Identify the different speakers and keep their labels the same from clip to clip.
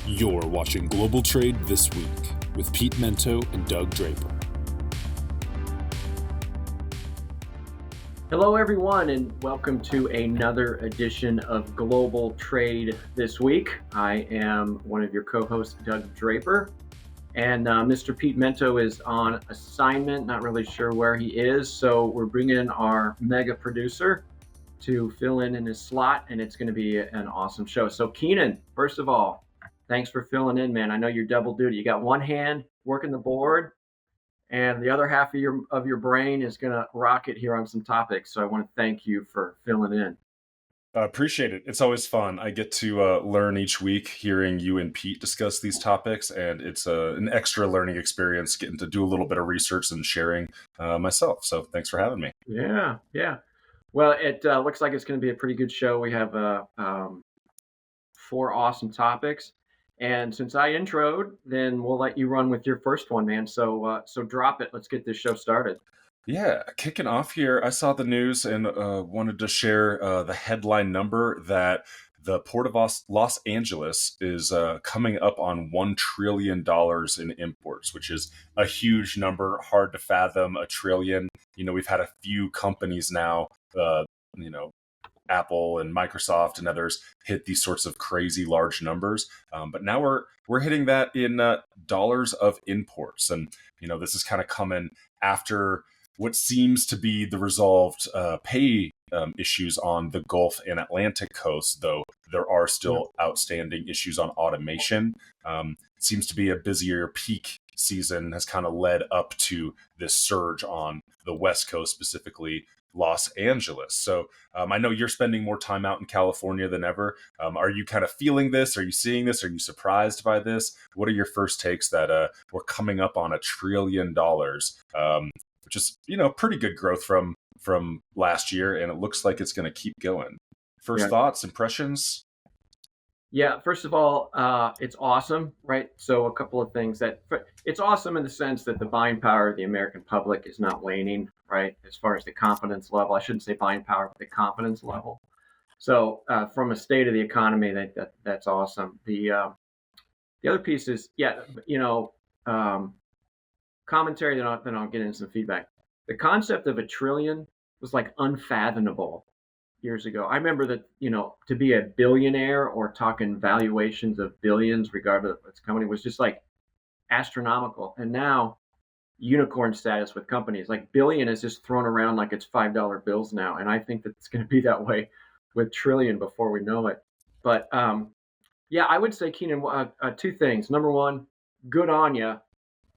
Speaker 1: You're watching Global Trade This Week with Pete Mento and Doug Draper.
Speaker 2: Hello, everyone, and welcome to another edition of Global Trade This Week. I am one of your co-hosts, Doug Draper, and Mr. Pete Mento is on assignment, not really sure where he is, so we're bringing in our mega producer to fill in his slot, and it's going to be an awesome show. So, Keenan, first of all, thanks for filling in, man. I know you're double duty. You got one hand working the board, and the other half of your brain is going to rock it here on some topics. So I want to thank you for filling in.
Speaker 3: I appreciate it. It's always fun. I get to learn each week hearing you and Pete discuss these topics, and it's an extra learning experience getting to do a little bit of research and sharing myself. So thanks for having me.
Speaker 2: Yeah. Well, it looks like it's going to be a pretty good show. We have 4 awesome topics. And since I introed, then we'll let you run with your first one, man. So drop it. Let's get this show started.
Speaker 3: Yeah, kicking off here, I saw the news and wanted to share the headline number that the Port of Los Angeles is coming up on $1 trillion in imports, which is a huge number, hard to fathom, $1 trillion. You know, we've had a few companies now, Apple and Microsoft and others hit these sorts of crazy large numbers. But now we're hitting that in dollars of imports. And, this is kind of coming after what seems to be the resolved pay issues on the Gulf and Atlantic coast, though there are still outstanding issues on automation. It seems to be a busier peak season has kind of led up to this surge on the West Coast, specifically Los Angeles. So I know you're spending more time out in California than ever. Are you kind of feeling this? Are you seeing this? Are you surprised by this? What are your first takes that we're coming up on $1 trillion, which is, pretty good growth from last year, and it looks like it's going to keep going. First thoughts, impressions?
Speaker 2: Yeah, first of all, it's awesome, right? So a couple of things it's awesome in the sense that the buying power of the American public is not waning, right? As far as the confidence level, I shouldn't say buying power, but the confidence level. So from a state of the economy, that's awesome. The other piece is, commentary, then I'll get into some feedback. The concept of $1 trillion was like unfathomable years ago. I remember that, to be a billionaire or talking valuations of billions, regardless of its company, was just like astronomical. And now unicorn status with companies, like billion is just thrown around like it's $5 bills now. And I think that it's going to be that way with trillion before we know it. But I would say, Keenan, 2 things. Number one, good on you,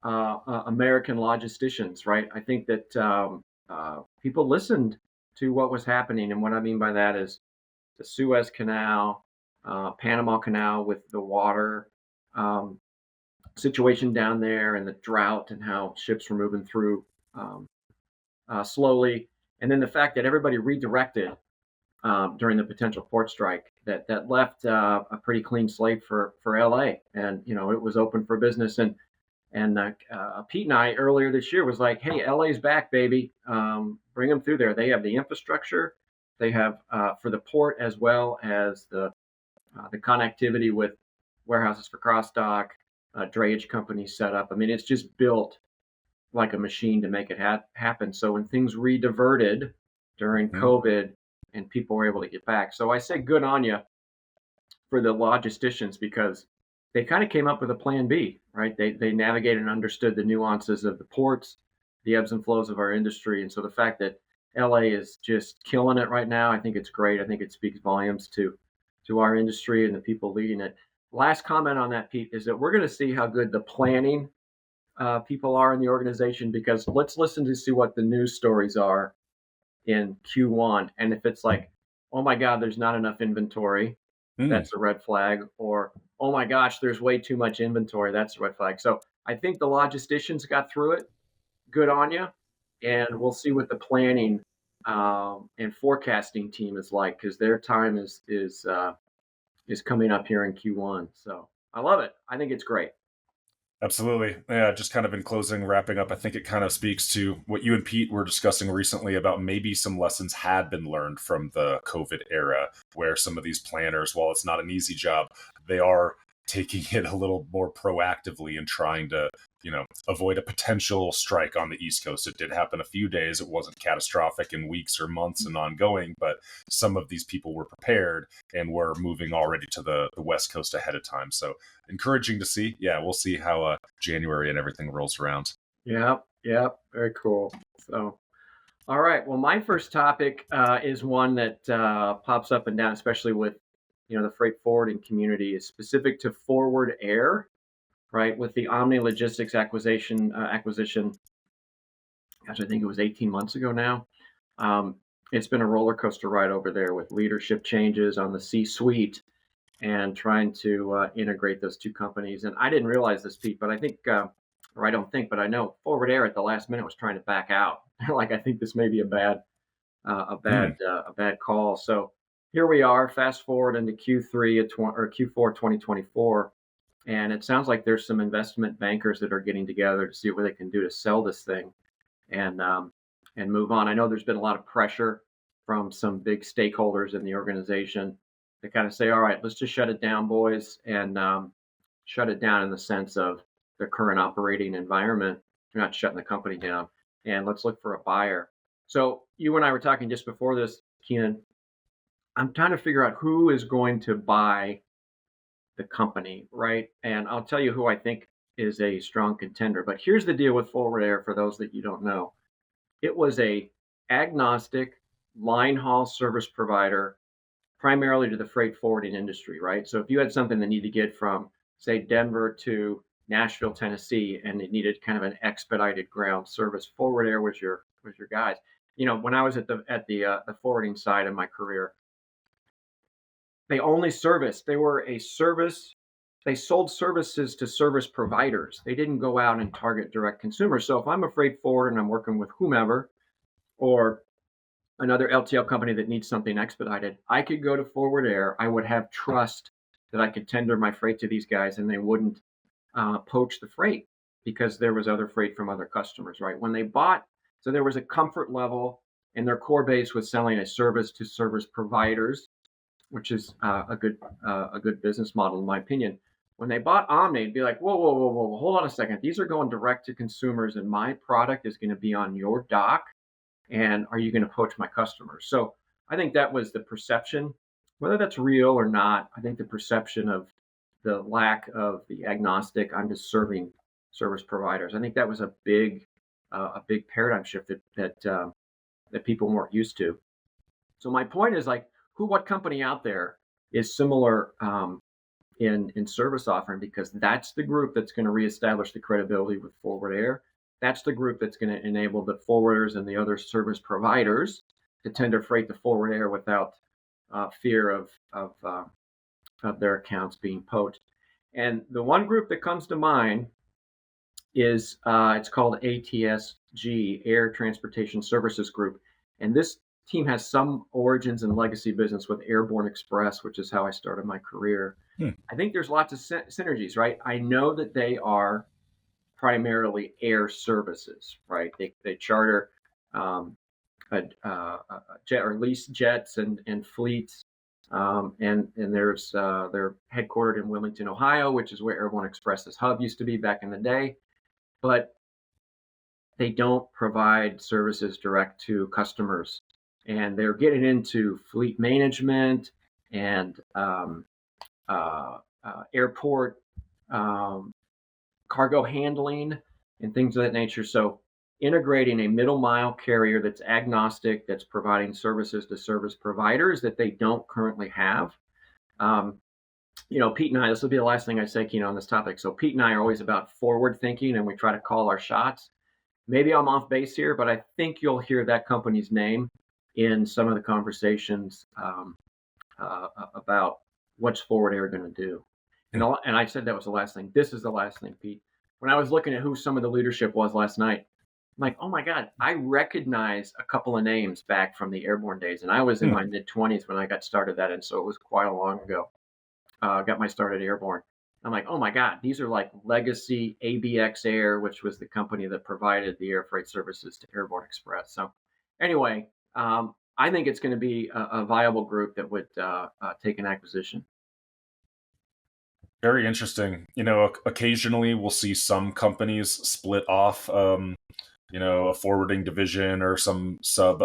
Speaker 2: American logisticians, right? I think that people listened to what was happening. And what I mean by that is the Suez Canal, Panama Canal with the water situation down there, and the drought and how ships were moving through slowly. And then the fact that everybody redirected during the potential port strike that left a pretty clean slate for LA. And, it was open for business. And Pete and I earlier this year was like, hey, LA's back, baby. Bring them through there. They have the infrastructure. They have for the port, as well as the connectivity with warehouses for cross-dock, drayage companies set up. I mean, it's just built like a machine to make it happen. So when things rediverted during COVID and people were able to get back. So I say good on you for the logisticians, because they kind of came up with a plan B, right? They navigated and understood the nuances of the ports, the ebbs and flows of our industry. And so the fact that LA is just killing it right now, I think it's great. I think it speaks volumes to our industry and the people leading it. Last comment on that, Pete, is that we're going to see how good the planning people are in the organization, because let's listen to see what the news stories are in Q1. And if it's like, oh my God, there's not enough inventory, that's a red flag. Or, oh my gosh, there's way too much inventory, that's a red flag. So I think the logisticians got through it. Good on you. And we'll see what the planning and forecasting team is like, because their time is coming up here in Q1. So I love it. I think it's great.
Speaker 3: Absolutely. Yeah, just kind of in closing, wrapping up, I think it kind of speaks to what you and Pete were discussing recently about maybe some lessons had been learned from the COVID era, where some of these planners, while it's not an easy job, they are taking it a little more proactively and trying to, avoid a potential strike on the East Coast. It did happen a few days. It wasn't catastrophic in weeks or months and ongoing, but some of these people were prepared and were moving already to the West Coast ahead of time. So encouraging to see. Yeah, we'll see how January and everything rolls around.
Speaker 2: Yep. Very cool. So, all right. Well, my first topic is one that pops up and down, especially with the freight forwarding community, is specific to Forward Air, right? With the Omni Logistics acquisition, gosh, I think it was 18 months ago now. It's been a roller coaster ride over there with leadership changes on the C-suite and trying to integrate those two companies. And I didn't realize this, Pete, but I think, or I don't think, but I know Forward Air at the last minute was trying to back out. Like, I think this may be a bad call. So here we are, fast forward into Q4 2024, and it sounds like there's some investment bankers that are getting together to see what they can do to sell this thing and move on. I know there's been a lot of pressure from some big stakeholders in the organization to kind of say, all right, let's just shut it down, boys, and shut it down in the sense of their current operating environment. You're not shutting the company down, and let's look for a buyer. So you and I were talking just before this, Keenan. I'm trying to figure out who is going to buy the company, right? And I'll tell you who I think is a strong contender. But here's the deal with Forward Air, for those that you don't know. It was a agnostic line haul service provider, primarily to the freight forwarding industry, right? So if you had something that needed to get from, say, Denver to Nashville, Tennessee, and it needed kind of an expedited ground service, Forward Air was your guys. When I was at the forwarding side of my career, they only serviced. They were a service. They sold services to service providers. They didn't go out and target direct consumers. So if I'm a freight forwarder and I'm working with whomever, or another LTL company that needs something expedited, I could go to Forward Air. I would have trust that I could tender my freight to these guys, and they wouldn't poach the freight because there was other freight from other customers, right? When they bought, so there was a comfort level, and their core base was selling a service to service providers, which is a good business model in my opinion. When they bought Omni, it'd be like, whoa, hold on a second. These are going direct to consumers, and my product is going to be on your dock. And are you going to poach my customers? So I think that was the perception. Whether that's real or not, I think the perception of the lack of the agnostic, I'm just serving service providers. I think that was a big paradigm shift that people weren't used to. So my point is, like, what company out there is similar in service offering, because that's the group that's going to reestablish the credibility with Forward Air. That's the group that's going to enable the forwarders and the other service providers to tender freight to Forward Air without fear of their accounts being poached. And the one group that comes to mind is it's called ATSG, Air Transportation Services Group, and this team has some origins and legacy business with Airborne Express, which is how I started my career. I think there's lots of synergies, right? I know that they are primarily air services, right? They charter a jet or lease jets and fleets, and they're headquartered in Wilmington, Ohio, which is where Airborne Express's hub used to be back in the day. But they don't provide services direct to customers, and they're getting into fleet management and airport cargo handling and things of that nature. So integrating a middle mile carrier that's agnostic, that's providing services to service providers that they don't currently have. Pete and I, this will be the last thing I say, Keenan, on this topic. So Pete and I are always about forward thinking, and we try to call our shots. Maybe I'm off base here, but I think you'll hear that company's name in some of the conversations about what's Forward Air going to do. And I said that was the last thing. This is the last thing, Pete. When I was looking at who some of the leadership was last night, I'm like, oh my God, I recognize a couple of names back from the Airborne days. And I was in my mid-20s when I got started that. And so it was quite a long ago. Got my start at Airborne. I'm like, oh my God, these are like legacy ABX Air, which was the company that provided the air freight services to Airborne Express. So anyway, I think it's going to be a viable group that would take an acquisition.
Speaker 3: Very interesting. Occasionally we'll see some companies split off, a forwarding division or some sub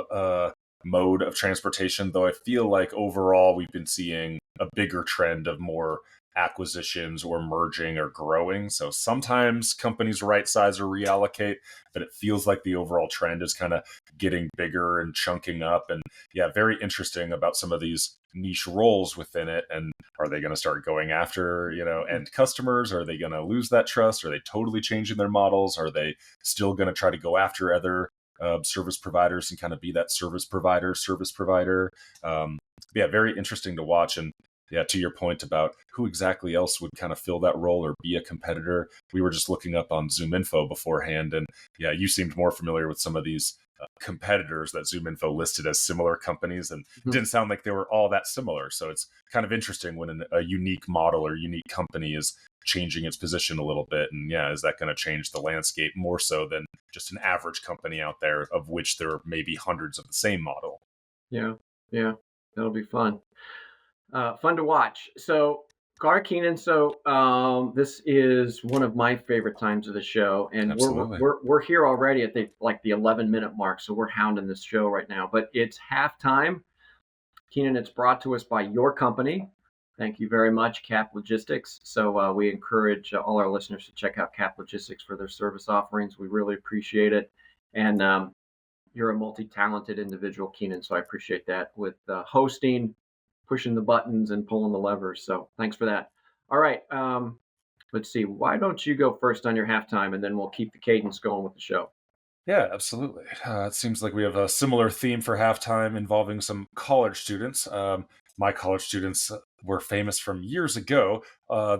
Speaker 3: mode of transportation, though I feel like overall we've been seeing a bigger trend of more acquisitions or merging or growing. So sometimes companies right size or reallocate, but it feels like the overall trend is kind of getting bigger and chunking up. And yeah, very interesting about some of these niche roles within it. And are they going to start going after, end customers? Are they going to lose that trust? Are they totally changing their models? Are they still going to try to go after other service providers and kind of be that service provider? Yeah, very interesting to watch. And yeah, to your point about who exactly else would kind of fill that role or be a competitor, we were just looking up on Zoom Info beforehand, and yeah, you seemed more familiar with some of these competitors that Zoom Info listed as similar companies, and didn't sound like they were all that similar. So it's kind of interesting when a unique model or unique company is changing its position a little bit. And yeah, is that going to change the landscape more so than just an average company out there, of which there may be hundreds of the same model?
Speaker 2: Yeah, yeah, that'll be fun. Fun to watch. So, Keenan. So, this is one of my favorite times of the show, and
Speaker 3: Absolutely.
Speaker 2: we're here already at the 11-minute mark. So we're hounding this show right now. But it's halftime. Keenan, it's brought to us by your company. Thank you very much, Cap Logistics. So we encourage all our listeners to check out Cap Logistics for their service offerings. We really appreciate it, and you're a multi-talented individual, Keenan. So I appreciate that with hosting, pushing the buttons, and pulling the levers. So thanks for that. All right. Let's see. Why don't you go first on your halftime, and then we'll keep the cadence going with the show.
Speaker 3: Yeah, absolutely. It seems like we have a similar theme for halftime involving some college students. My college students were famous from years ago.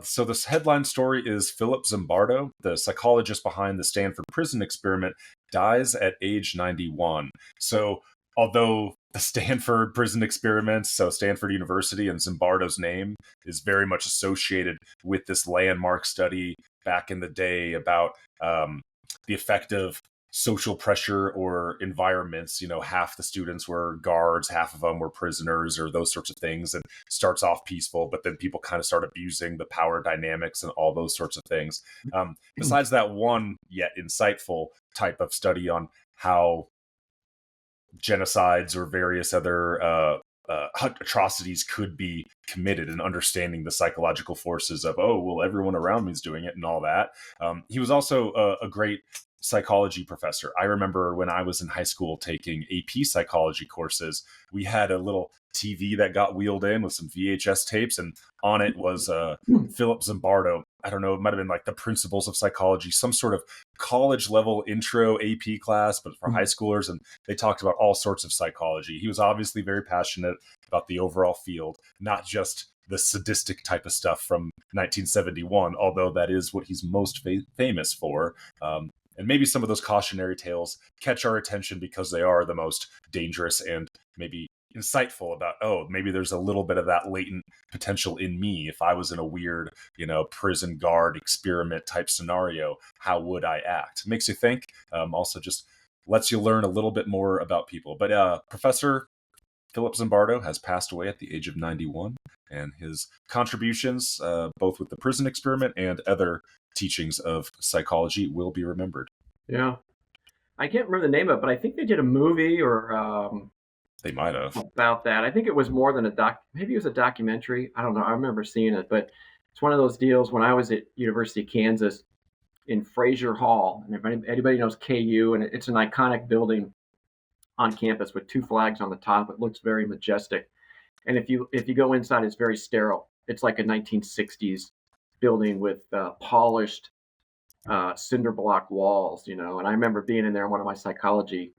Speaker 3: So this headline story is Philip Zimbardo, the psychologist behind the Stanford prison experiment, dies at age 91. So although the Stanford prison experiments, so Stanford University and Zimbardo's name is very much associated with this landmark study back in the day about the effect of social pressure or environments. Half the students were guards, half of them were prisoners, or those sorts of things, and starts off peaceful, but then people kind of start abusing the power dynamics and all those sorts of things. Besides that one yet insightful type of study on how genocides or various other atrocities could be committed, and understanding the psychological forces of, oh, well, everyone around me is doing it and all that. He was also a great psychology professor. I remember when I was in high school taking AP psychology courses, we had a little TV that got wheeled in with some VHS tapes, and on it was Philip Zimbardo. I don't know, it might have been like the principles of psychology, some sort of college level intro AP class, but for high schoolers. And they talked about all sorts of psychology. He was obviously very passionate about the overall field, not just the sadistic type of stuff from 1971, although that is what he's most famous for. And maybe some of those cautionary tales catch our attention because they are the most dangerous and maybe insightful about, oh, maybe there's a little bit of that latent potential in me. If I was in a weird, prison guard experiment type scenario, how would I act? Makes you think. Also just lets you learn a little bit more about people. But Professor Philip Zimbardo has passed away at the age of 91, and his contributions, both with the prison experiment and other teachings of psychology, will be remembered.
Speaker 2: Yeah. I can't remember the name of it, but I think they did a movie or
Speaker 3: they might have
Speaker 2: about that. I think it was more than maybe it was a documentary. I don't know. I remember seeing it, but it's one of those deals when I was at University of Kansas in Fraser Hall. And if anybody knows KU, and it's an iconic building on campus with two flags on the top. It looks very majestic. And if you go inside, it's very sterile. It's like a 1960s building with polished cinder block walls, And I remember being in there in one of my psychology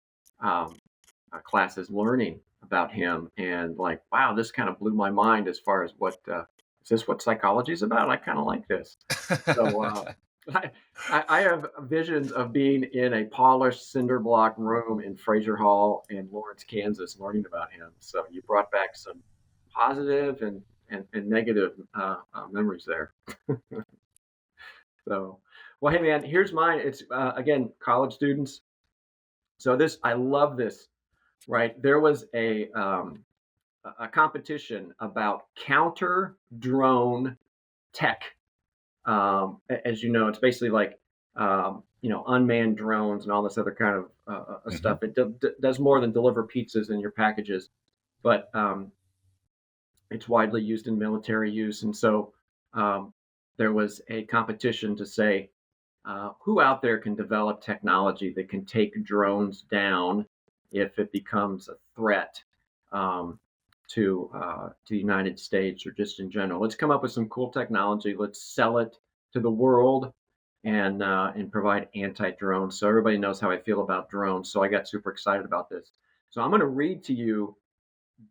Speaker 2: classes, learning about him, and like, wow, this kind of blew my mind as far as is this what psychology is about? I kind of like this. So I have visions of being in a polished cinder block room in Fraser Hall in Lawrence, Kansas, learning about him. So you brought back some positive and negative memories there. So, well, hey man, here's mine. It's again, college students. So I love this. Right, there was a competition about counter drone tech As you know, it's basically like unmanned drones and all this other kind of
Speaker 3: Hmm.
Speaker 2: stuff. It does more than deliver pizzas in your packages, but it's widely used in military use. And so um, there was a competition to say who out there can develop technology that can take drones down if it becomes a threat um, to the United States or just in general. Let's come up with some cool technology. Let's sell it to the world and provide anti-drones. So everybody knows how I feel about drones. So I got super excited about this. So I'm going to read to you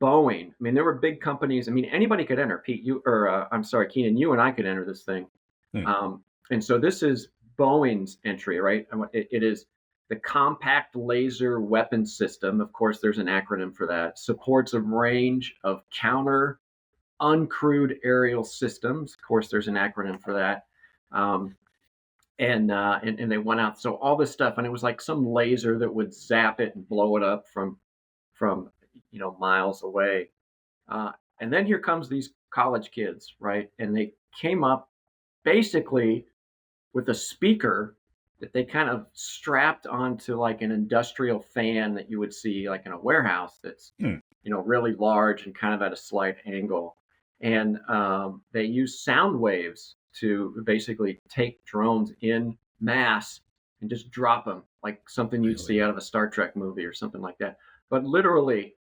Speaker 2: Boeing. I mean, there were big companies. I mean, anybody could enter. Pete, you or I'm sorry, Keenan, you and I could enter this thing.
Speaker 3: Hmm.
Speaker 2: And so this is Boeing's entry, right? It is the Compact Laser Weapon System. Of course, there's an acronym for that. Supports a range of counter uncrewed aerial systems. Of course, there's an acronym for that. Um, and they went out. So all this stuff, and it was like some laser that would zap it and blow it up from miles away. Uh, and then here comes these college kids, right? And they came up basically with a speaker that they kind of strapped onto like an industrial fan that you would see like in a warehouse that's
Speaker 3: Hmm.
Speaker 2: really large and kind of at a slight angle. And they use sound waves to basically take drones in mass and just drop them like something you'd see
Speaker 3: Really?
Speaker 2: out of a Star Trek movie or something like that. But literally,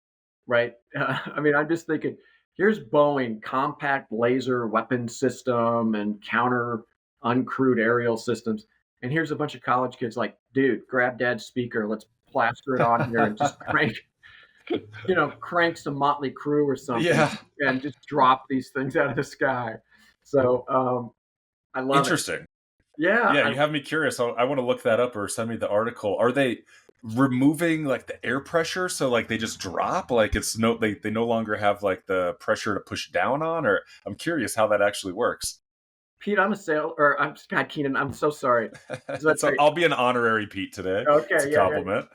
Speaker 2: right? I mean, I'm just thinking, here's Boeing compact laser weapon system and counter uncrewed aerial systems. And here's a bunch of college kids like, dude, grab dad's speaker, let's plaster it on here and just crank some Motley Crue or something
Speaker 3: Yeah.
Speaker 2: and just drop these things out of the sky. So I love it.
Speaker 3: Interesting.
Speaker 2: Yeah,
Speaker 3: Yeah, you have me curious. I want to look that up or send me the article. Are they removing like the air pressure so like they just drop? Like it's no they no longer have like the pressure to push down on, or I'm curious how that actually works.
Speaker 2: Pete, I'm a sale, or I'm Scott Keenan. I'm so sorry. So
Speaker 3: So I'll be an honorary Pete today. It's
Speaker 2: okay,
Speaker 3: a
Speaker 2: yeah.
Speaker 3: compliment.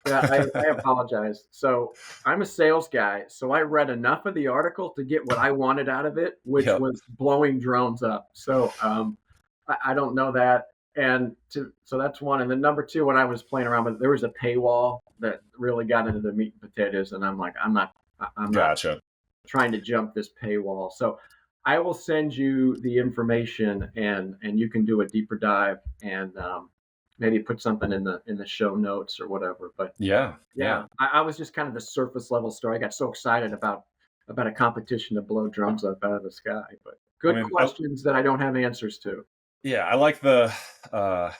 Speaker 2: Yeah, I apologize. So I'm a sales guy. So I read enough of the article to get what I wanted out of it, which
Speaker 3: Yep.
Speaker 2: was blowing drones up. So I don't know that. So that's one. And then number two, when I was playing around with, there was a paywall that really got into the meat and potatoes, and I'm like, I'm not
Speaker 3: Gotcha.
Speaker 2: trying to jump this paywall. So I will send you the information, and you can do a deeper dive and maybe put something in the show notes or whatever. But
Speaker 3: Yeah.
Speaker 2: yeah, I was just kind of the surface level story. I got so excited about a competition to blow drones up out of the sky. But
Speaker 3: I
Speaker 2: good
Speaker 3: mean,
Speaker 2: questions that I don't have answers to.
Speaker 3: I like uh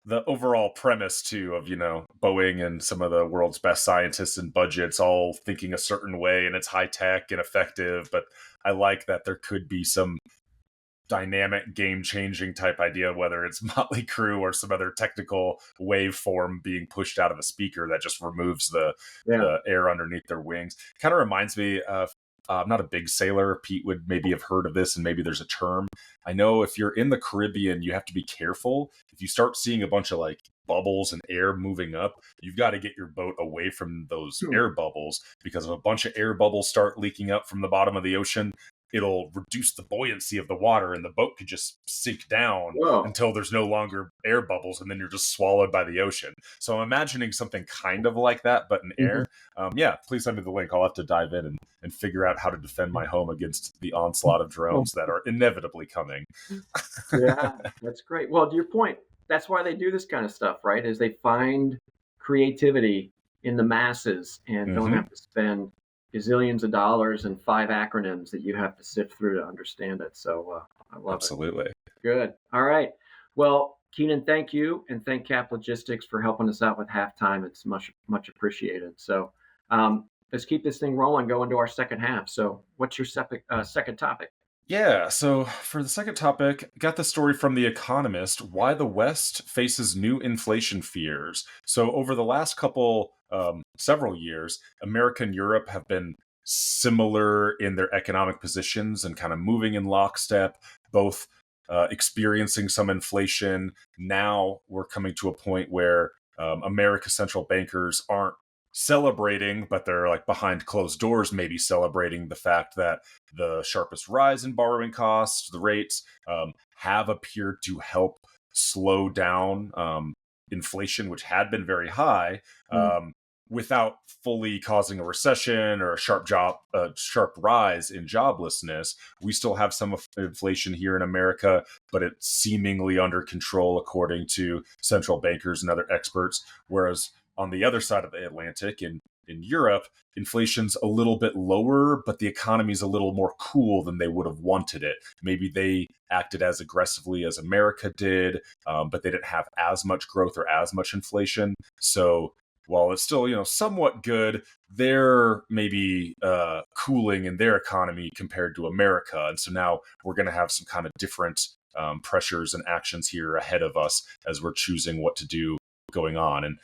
Speaker 3: the overall premise too of Boeing and some of the world's best scientists and budgets all thinking a certain way, and it's high tech and effective. But I like that there could be some dynamic game changing type idea, whether it's Motley Crue or some other technical waveform being pushed out of a speaker that just removes
Speaker 2: Yeah.
Speaker 3: the air underneath their wings. Kind of reminds me of, I'm not a big sailor. Pete would maybe have heard of this, and maybe there's a term. I know if you're in the Caribbean, you have to be careful. If you start seeing a bunch of like bubbles and air moving up, you've got to get your boat away from those
Speaker 2: Hmm.
Speaker 3: air bubbles, because if a bunch of air bubbles start leaking up from the bottom of the ocean, it'll reduce the buoyancy of the water and the boat could just sink down
Speaker 2: Whoa.
Speaker 3: until there's no longer air bubbles, and then you're just swallowed by the ocean. So I'm imagining something kind of like that, but in
Speaker 2: Mhm.
Speaker 3: air. Yeah, please send me the link. I'll have to dive in and figure out how to defend my home against the onslaught of
Speaker 2: Oh,
Speaker 3: drones that are inevitably coming.
Speaker 2: yeah, that's great. Well, to your point, that's why they do this kind of stuff, right? Is they find creativity in the masses and don't
Speaker 3: Hmm.
Speaker 2: have to spend gazillions of dollars and five acronyms that you have to sift through to understand it. So I love it.
Speaker 3: Absolutely.
Speaker 2: Good. All right. Well, Keenan, thank you, and thank Cap Logistics for helping us out with halftime. It's much appreciated. So let's keep this thing rolling. Go into our second half. So, what's your second topic?
Speaker 3: Yeah, so for the second topic, got the story from The Economist, why the West faces new inflation fears. So over the last several years, America and Europe have been similar in their economic positions and kind of moving in lockstep, both experiencing some inflation. Now we're coming to a point where America's central bankers aren't celebrating, but they're like behind closed doors, maybe celebrating the fact that the sharpest rise in borrowing costs, the rates, have appeared to help slow down inflation, which had been very high,
Speaker 2: Mm.
Speaker 3: without fully causing a recession or a sharp rise in joblessness. We still have some inflation here in America, but it's seemingly under control according to central bankers and other experts. Whereas on the other side of the Atlantic, in Europe, inflation's a little bit lower, but the economy's a little more cool than they would have wanted it. Maybe they acted as aggressively as America did, but they didn't have as much growth or as much inflation. So while it's still, somewhat good, they're maybe cooling in their economy compared to America. And so now we're going to have some kind of different pressures and actions here ahead of us as we're choosing what to do going on. And,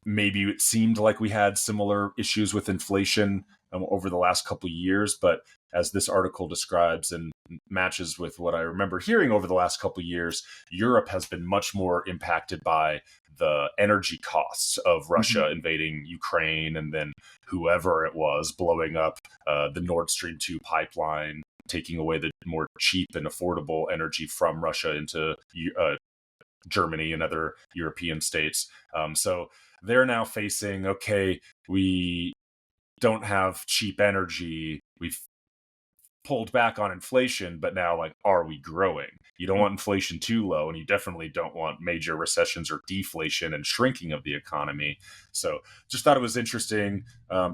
Speaker 3: maybe it seemed like we had similar issues with inflation over the last couple of years, but as this article describes and matches with what I remember hearing over the last couple of years, Europe has been much more impacted by the energy costs of Russia invading Ukraine, and then whoever it was blowing up the Nord Stream 2 pipeline, taking away the more cheap and affordable energy from Russia into Germany and other European states. So they're now facing, okay, we don't have cheap energy. We've pulled back on inflation, but now, like, are we growing? You don't want inflation too low, and you definitely don't want major recessions or deflation and shrinking of the economy. So just thought it was interesting.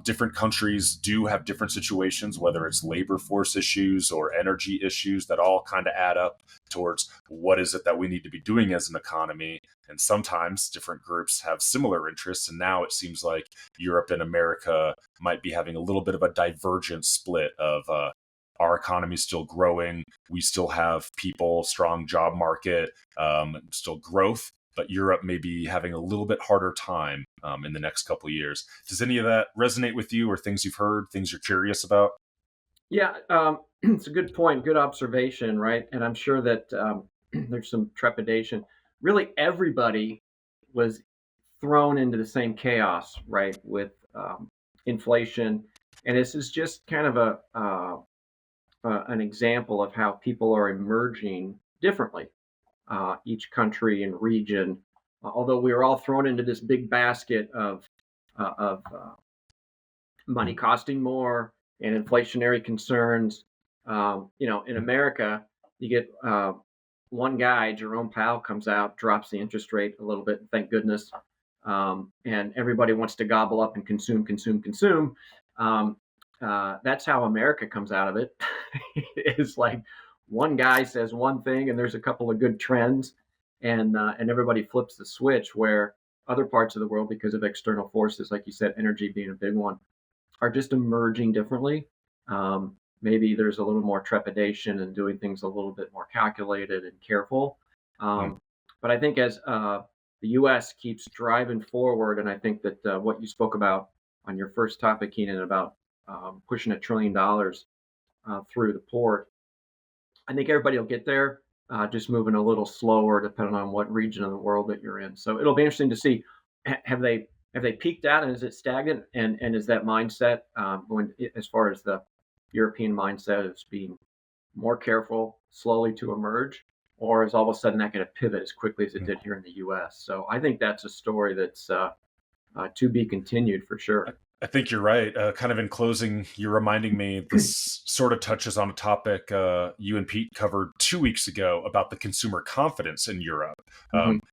Speaker 3: Different countries do have different situations, whether it's labor force issues or energy issues, that all kind of add up towards what is it that we need to be doing as an economy. And sometimes different groups have similar interests. And now it seems like Europe and America might be having a little bit of a divergent split of our economy is still growing. We still have people, strong job market, still growth, but Europe may be having a little bit harder time in the next couple of years. Does any of that resonate with you, or things you've heard, things you're curious about?
Speaker 2: Yeah, it's a good point, good observation, right? And I'm sure that there's some trepidation. Really, everybody was thrown into the same chaos, right, with inflation. And this is just kind of an example of how people are emerging differently, each country and region. Although we were all thrown into this big basket of money costing more and inflationary concerns. In America, you get one guy, Jerome Powell, comes out, drops the interest rate a little bit, thank goodness, and everybody wants to gobble up and consume, consume, consume. That's how America comes out of it. It's like one guy says one thing, and there's a couple of good trends, and everybody flips the switch. Where other parts of the world, because of external forces, like you said, energy being a big one, are just emerging differently. Maybe there's a little more trepidation and doing things a little bit more calculated and careful. But I think as the U.S. keeps driving forward, and I think that what you spoke about on your first topic, Keenan, about pushing $1 trillion through the port, I think everybody will get there, just moving a little slower depending on what region of the world that you're in. So it'll be interesting to see, have they peaked out, and is it stagnant, and is that mindset going, as far as the European mindset, is being more careful slowly to emerge, or is all of a sudden that going to pivot as quickly as it did here in the U.S.? So I think that's a story that's to be continued for sure.
Speaker 3: I think you're right. Kind of in closing, you're reminding me, this sort of touches on a topic you and Pete covered 2 weeks ago about the consumer confidence in Europe.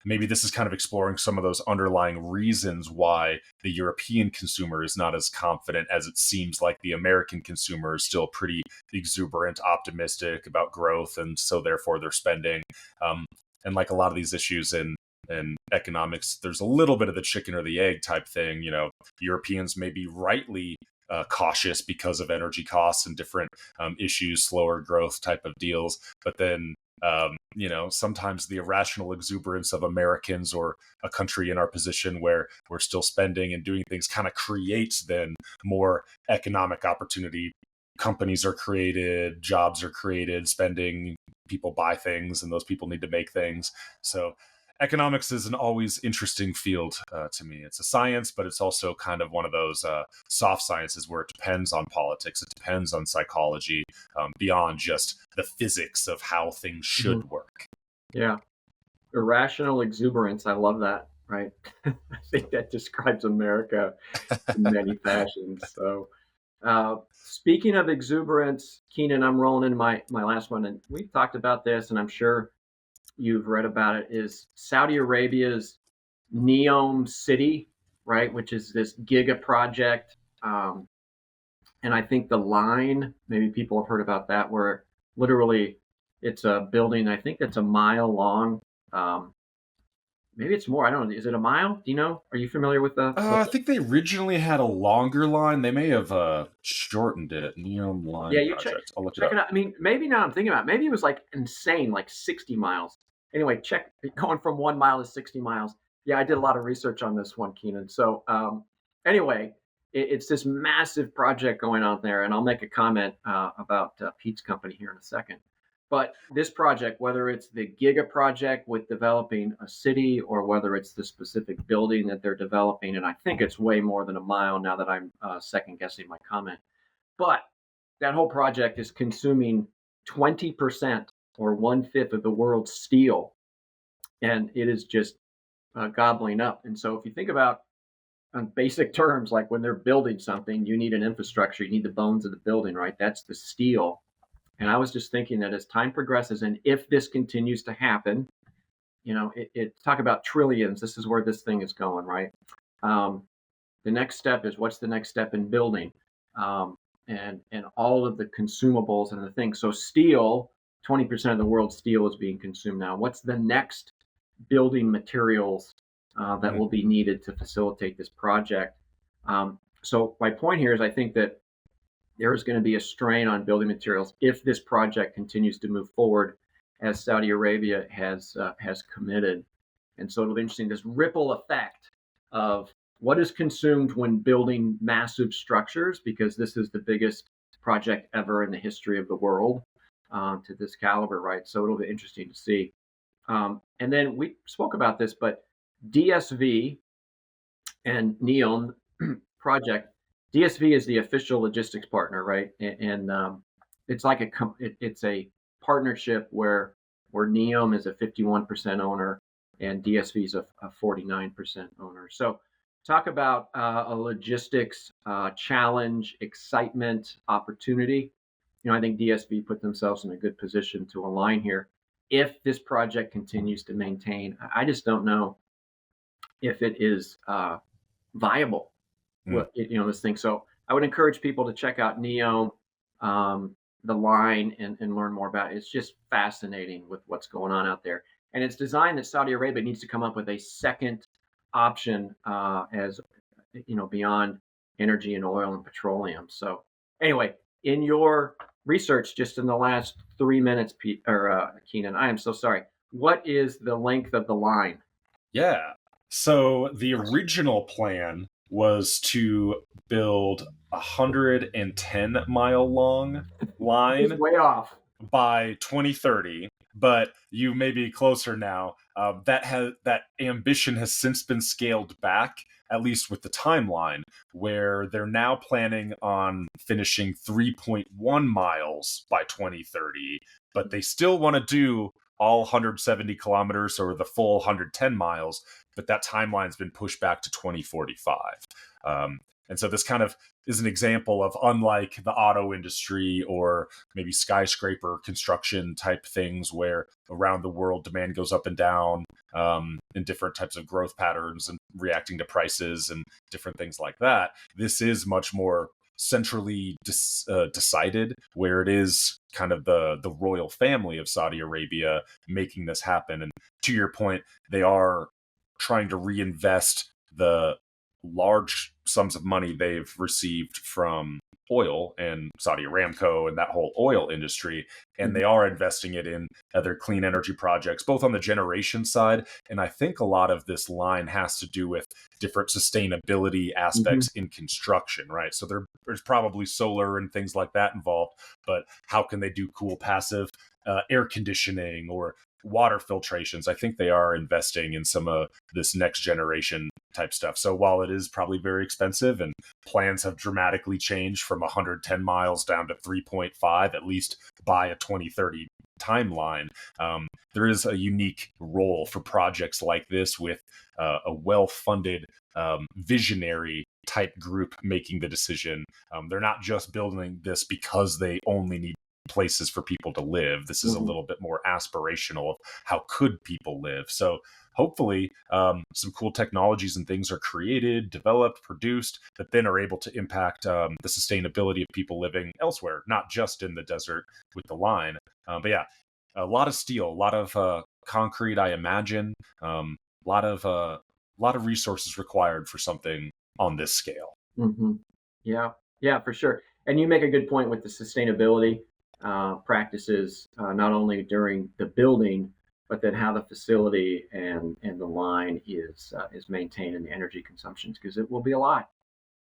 Speaker 3: Maybe this is kind of exploring some of those underlying reasons why the European consumer is not as confident as it seems like the American consumer is still pretty exuberant, optimistic about growth, and so therefore they're spending. And like a lot of these issues in economics, there's a little bit of the chicken or the egg type thing. Europeans may be rightly cautious because of energy costs and different issues, slower growth type of deals. But then, sometimes the irrational exuberance of Americans or a country in our position where we're still spending and doing things kind of creates then more economic opportunity. Companies are created, jobs are created, spending, people buy things, and those people need to make things. So economics is an always interesting field to me. It's a science, but it's also kind of one of those soft sciences where it depends on politics. It depends on psychology, beyond just the physics of how things should work.
Speaker 2: Yeah. Irrational exuberance. I love that. Right. I think that describes America in many fashions. So, speaking of exuberance, Keenan, I'm rolling in my last one, and we've talked about this, and I'm sure you've read about it. Is Saudi Arabia's NEOM city, right? Which is this giga project. And I think the line, maybe people have heard about that, where literally it's a building, I think it's a mile long. Um, Maybe it's more. I don't know. Is it a mile? Do you know? Are you familiar with
Speaker 3: I think they originally had a longer line. They may have shortened it. NEOM line
Speaker 2: Yeah, you
Speaker 3: project. I'll look it
Speaker 2: check
Speaker 3: up.
Speaker 2: it out. I mean, maybe now I'm thinking about it. Maybe it was like insane, like 60 miles. Anyway, check going from 1 mile to 60 miles. Yeah, I did a lot of research on this one, Keenan. So anyway, it's this massive project going on there, and I'll make a comment about Pete's company here in a second. But this project, whether it's the Giga project with developing a city or whether it's the specific building that they're developing, and I think it's way more than a mile now that I'm second guessing my comment. But that whole project is consuming 20% or 1/5 of the world's steel, and it is just gobbling up. And so if you think about on basic terms, like when they're building something, you need an infrastructure, you need the bones of the building, right? That's the steel. And I was just thinking that as time progresses, and if this continues to happen, talk about trillions. This is where this thing is going, right? Um, the next step is what's the next step in building, and all of the consumables and the things. So steel, 20% of the world's steel is being consumed now. What's the next building materials that will be needed to facilitate this project? So my point here is I think that there is going to be a strain on building materials if this project continues to move forward, as Saudi Arabia has committed. And so it'll be interesting, this ripple effect of what is consumed when building massive structures, because this is the biggest project ever in the history of the world to this caliber, right? So it'll be interesting to see. And then we spoke about this, but DSV and NEOM project. DSV is the official logistics partner, right? And it's like it's a partnership where NEOM is a 51% owner and DSV is a 49% owner. So talk about a logistics challenge, excitement, opportunity. I think DSV put themselves in a good position to align here. If this project continues to maintain, I just don't know if it is viable. This thing. So I would encourage people to check out NEOM, the line, and learn more about it. It's just fascinating with what's going on out there. And it's designed that Saudi Arabia needs to come up with a second option as beyond energy and oil and petroleum. So anyway, in your research, just in the last 3 minutes, Pete or Keenan, I am so sorry. What is the length of the line?
Speaker 3: Yeah. So the original plan was to build 110-mile long line
Speaker 2: way off
Speaker 3: by 2030, but you may be closer now. That ambition has since been scaled back, at least with the timeline, where they're now planning on finishing 3.1 miles by 2030, but they still want to do all 170 kilometers or the full 110 miles, but that timeline's been pushed back to 2045. And so this kind of is an example of, unlike the auto industry or maybe skyscraper construction type things where around the world demand goes up and down in different types of growth patterns and reacting to prices and different things like that. This is much more centrally decided, where it is kind of the royal family of Saudi Arabia making this happen. And to your point, they are trying to reinvest the large sums of money they've received from oil and Saudi Aramco and that whole oil industry, and they are investing it in other clean energy projects, both on the generation side, and I think a lot of this line has to do with different sustainability aspects in construction, right? So there's probably solar and things like that involved, but how can they do cool passive? air conditioning or water filtrations. I think they are investing in some of this next generation type stuff. So while it is probably very expensive and plans have dramatically changed from 110 miles down to 3.5, at least by a 2030 timeline, there is a unique role for projects like this with a well-funded visionary type group making the decision. They're not just building this because they only need places for people to live. This is a little bit more aspirational of how could people live. So hopefully some cool technologies and things are created, developed, produced that then are able to impact the sustainability of people living elsewhere, not just in the desert with the line. But yeah, a lot of steel, a lot of concrete, I imagine, a lot of resources required for something on this scale.
Speaker 2: Yeah, for sure. And you make a good point with the sustainability practices, not only during the building, but then how the facility and the line is maintained and the energy consumptions, because it will be a lot.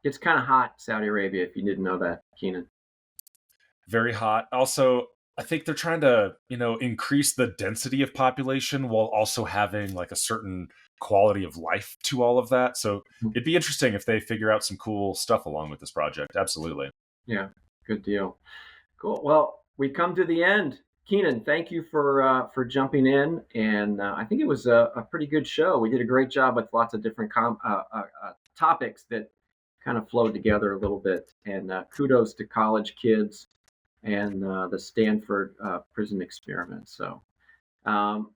Speaker 2: It's kind of hot, Saudi Arabia, if you didn't know that, Keenan.
Speaker 3: Very hot. Also, I think they're trying to, increase the density of population while also having like a certain quality of life to all of that. So it'd be interesting if they figure out some cool stuff along with this project. Absolutely.
Speaker 2: Yeah, good deal. Cool. Well, we come to the end. Keenan, thank you for jumping in, and I think it was a pretty good show. We did a great job with lots of different topics that kind of flowed together a little bit. And kudos to college kids and the Stanford prison experiment. So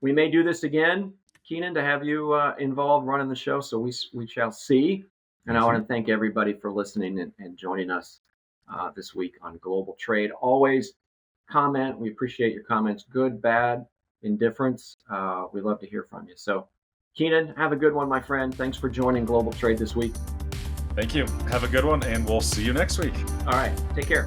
Speaker 2: we may do this again, Keenan, to have you involved running the show. So we shall see. And I want to thank everybody for listening and joining us this week on Global Trade. Always comment. We appreciate your comments. Good, bad, indifference. We love to hear from you. So, Keenan, have a good one, my friend. Thanks for joining Global Trade this week.
Speaker 3: Thank you. Have a good one, and we'll see you next week.
Speaker 2: All right. Take care.